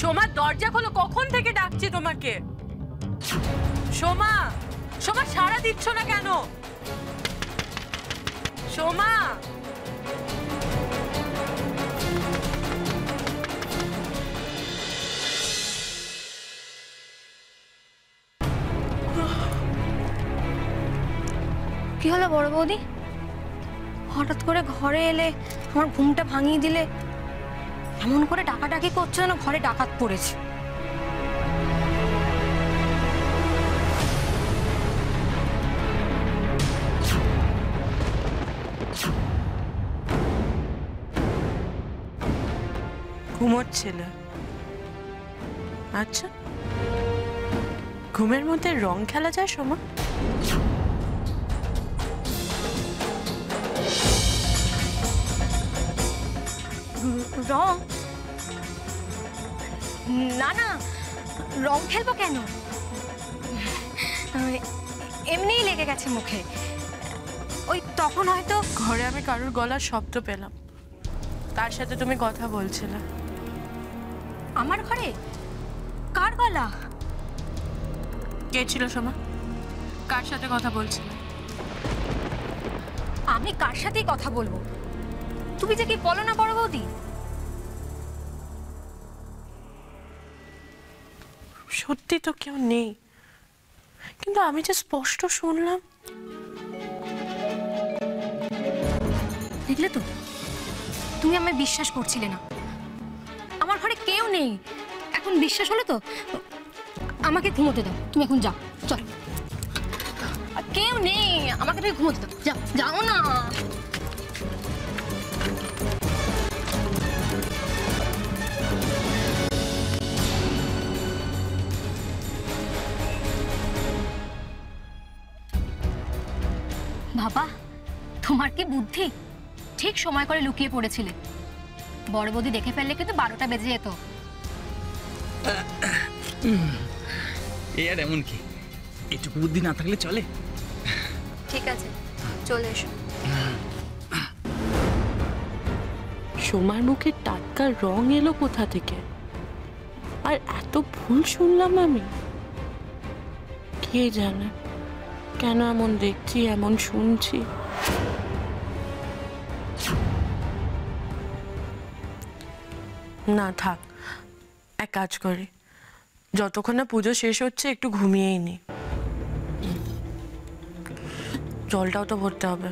সোমা দরজা খোলো, কখন থেকে ডাকছি তোমাকে। সোমা, সোমা সাড়া দিচ্ছ না কেন? সোমা, কি হলো বড় বৌদি? হঠাৎ করে ঘরে এলে, আমার ঘুমটা ভাঙিয়ে দিলে, এমন করে ডাকাডাকি করছো যেন ঘরে ডাকাত পড়েছে। ঘুমোচ্ছিলে? আচ্ছা, ঘুমের মধ্যে রং খেলা যায় সোমা? রং? না না, রং খেলবো কেন? এমনিই লেগে গেছে মুখে। ওই তখন হয়তো ঘরে আমি কারোর গলার শব্দ পেলাম, তার সাথে তুমি কথা বলছিলে। আমার ঘরে? কার গলা? কে ছিল সোমা? কার সাথে কথা বলছিলে? আমি কার সাথেই কথা বলবো? তুমি যে কি বলো না বড় বৌদি। সত্যি তো কেউ নেই, কিন্তু আমি যে স্পষ্ট শুনলাম। দেখলে তো, তুমি আমায় বিশ্বাস করছিলে না। আমার ঘরে কেউ নেই, এখন বিশ্বাস হলো তো। আমাকে ঘুমোতে দাও, তুমি এখন যাও, চলো। কেউ নেই, আমাকে তুমি ঘুমোতে দাও, যাও যাও না। বাবা, তোমার কি বুদ্ধি! ঠিক সময় করে লুকিয়ে পড়েছিলে। বড় বৌদি দেখে ফেললে কিন্তু 12টা বেজে যেত। এই আর এমন কি, এটুকু বুদ্ধি না থাকলে চলে? ঠিক আছে, চলে এসো। সোমার মুখে টাটকা রং এলো কোথা থেকে? আর এত ভুল শুনলাম আমি। কে জানে কেন এমন দেখছি, এমন শুনছি। না থাক, এক কাজ করি, যতক্ষণ না পুজো শেষ হচ্ছে একটু ঘুমিয়েই নি। জলটাও তো ভরতে হবে,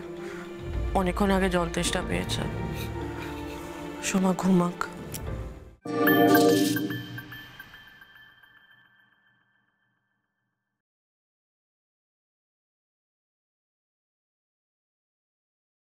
অনেকক্ষণ আগে জল তেষ্টা পেয়েছে। সোমা ঘুমাক।